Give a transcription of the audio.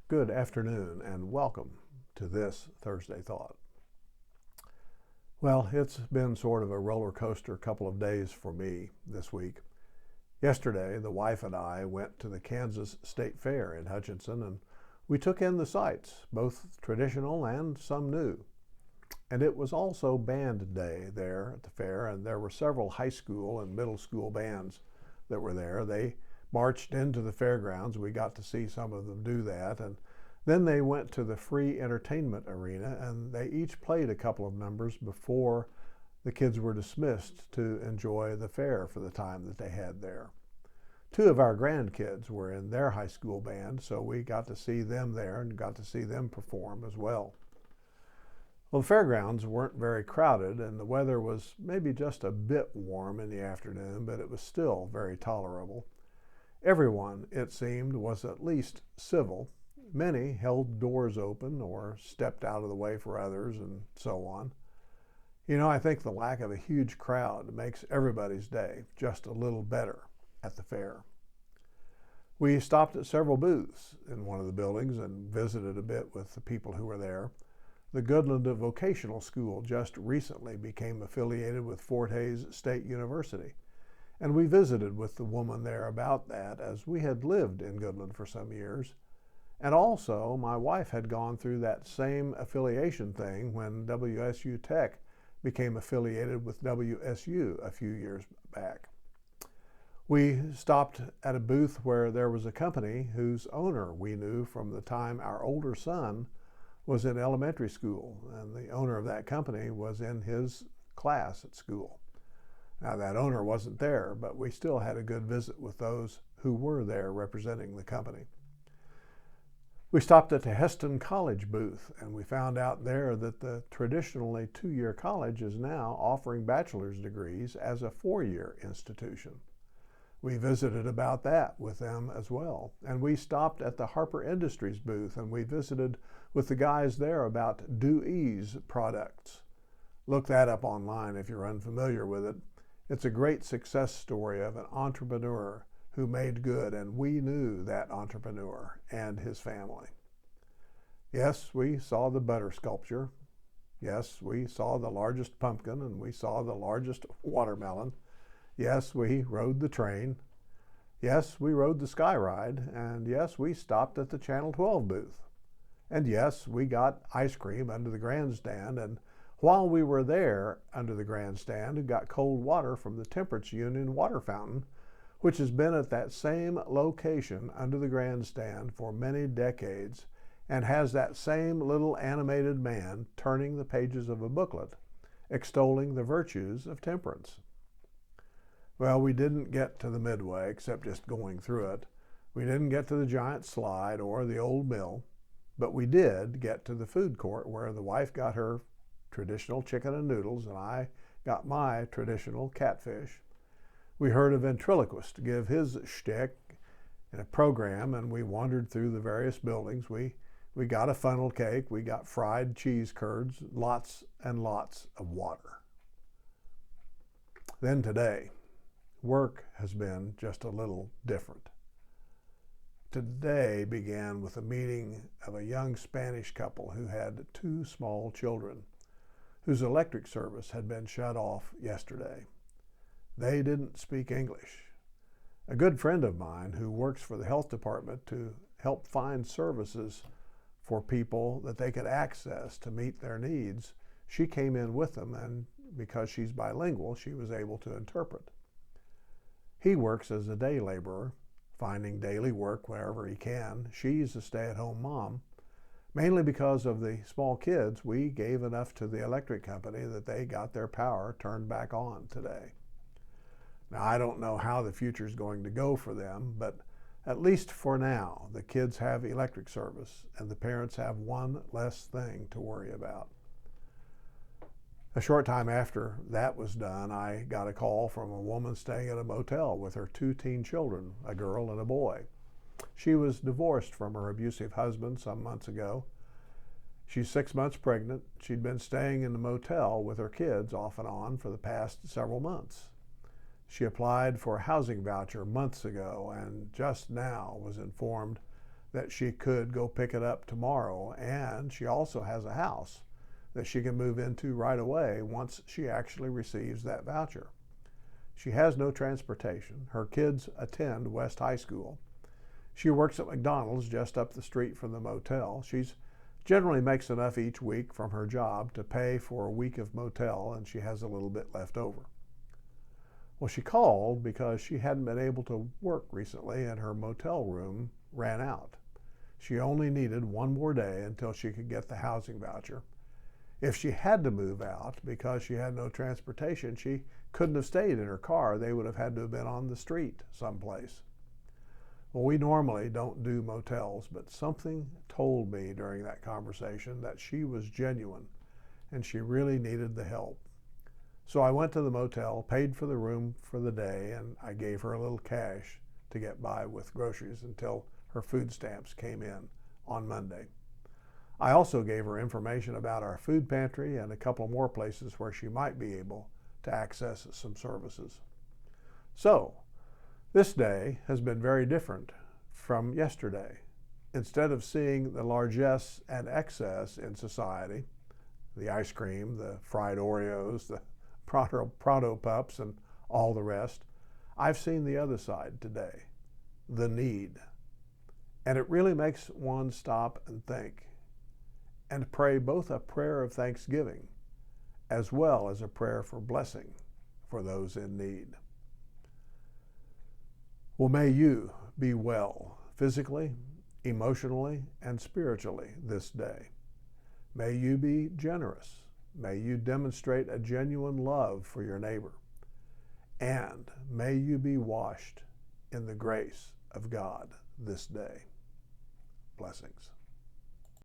Good afternoon and welcome to this Thursday Thought. Well, it's been sort of a roller coaster couple of days for me this week. Yesterday, the wife and I went to the Kansas State Fair in Hutchinson and we took in the sights, both traditional and some new. And it was also band day there at the fair, and there were several high school and middle school bands that were there. They marched into the fairgrounds. We got to see some of them do that. And then they went to the free entertainment arena and they each played a couple of numbers before the kids were dismissed to enjoy the fair for the time that they had there. Two of our grandkids were in their high school band, so we got to see them there and got to see them perform as well. Well, the fairgrounds weren't very crowded and the weather was maybe just a bit warm in the afternoon, but it was still very tolerable. Everyone, it seemed, was at least civil. Many held doors open or stepped out of the way for others and so on. I think the lack of a huge crowd makes everybody's day just a little better at the fair. We stopped at several booths in one of the buildings and visited a bit with the people who were there. The Goodland Vocational School just recently became affiliated with Fort Hays State University. And we visited with the woman there about that, as we had lived in Goodland for some years. And also, my wife had gone through that same affiliation thing when WSU Tech became affiliated with WSU a few years back. We stopped at a booth where there was a company whose owner we knew from the time our older son was in elementary school, and the owner of that company was in his class at school. Now, that owner wasn't there, but we still had a good visit with those who were there representing the company. We stopped at the Heston College booth, and we found out there that the traditionally two-year college is now offering bachelor's degrees as a four-year institution. We visited about that with them as well. And we stopped at the Harper Industries booth, and we visited with the guys there about Do Ease products. Look that up online if you're unfamiliar with it. It's a great success story of an entrepreneur who made good, and we knew that entrepreneur and his family. Yes, we saw the butter sculpture. Yes, we saw the largest pumpkin, and we saw the largest watermelon. Yes, we rode the train. Yes, we rode the sky ride. And yes, we stopped at the Channel 12 booth. And yes, we got ice cream under the grandstand. And while we were there under the grandstand, we got cold water from the Temperance Union water fountain, which has been at that same location under the grandstand for many decades and has that same little animated man turning the pages of a booklet extolling the virtues of temperance. Well, we didn't get to the Midway except just going through it. We didn't get to the giant slide or the old mill, but we did get to the food court where the wife got her traditional chicken and noodles and I got my traditional catfish. We heard a ventriloquist give his shtick in a program, and we wandered through the various buildings. We got a funnel cake, we got fried cheese curds, lots and lots of water. Then today, work has been just a little different. Today began with a meeting of a young Spanish couple who had two small children, whose electric service had been shut off yesterday. They didn't speak English. A good friend of mine who works for the health department to help find services for people that they could access to meet their needs, she came in with them, and because she's bilingual, she was able to interpret. He works as a day laborer, finding daily work wherever he can. She's a stay-at-home mom. Mainly because of the small kids, we gave enough to the electric company that they got their power turned back on today. Now, I don't know how the future is going to go for them, but at least for now, the kids have electric service and the parents have one less thing to worry about. A short time after that was done, I got a call from a woman staying at a motel with her two teen children, a girl and a boy. She was divorced from her abusive husband some months ago. She's 6 months pregnant. She'd been staying in the motel with her kids off and on for the past several months. She applied for a housing voucher months ago and just now was informed that she could go pick it up tomorrow, and she also has a house that she can move into right away once she actually receives that voucher. She has no transportation. Her kids attend West High School. She works at McDonald's just up the street from the motel. She's generally makes enough each week from her job to pay for a week of motel, and she has a little bit left over. Well, she called because she hadn't been able to work recently and her motel room ran out. She only needed one more day until she could get the housing voucher. If she had to move out because she had no transportation, she couldn't have stayed in her car. They would have had to have been on the street someplace. Well, we normally don't do motels, but something told me during that conversation that she was genuine and she really needed the help. So I went to the motel, paid for the room for the day, and I gave her a little cash to get by with groceries until her food stamps came in on Monday. I also gave her information about our food pantry and a couple more places where she might be able to access some services. So, this day has been very different from yesterday. Instead of seeing the largesse and excess in society, the ice cream, the fried Oreos, the Pronto Pups, and all the rest, I've seen the other side today, the need. And it really makes one stop and think and pray both a prayer of thanksgiving as well as a prayer for blessing for those in need. Well, may you be well physically, emotionally, and spiritually this day. May you be generous. May you demonstrate a genuine love for your neighbor. And may you be washed in the grace of God this day. Blessings.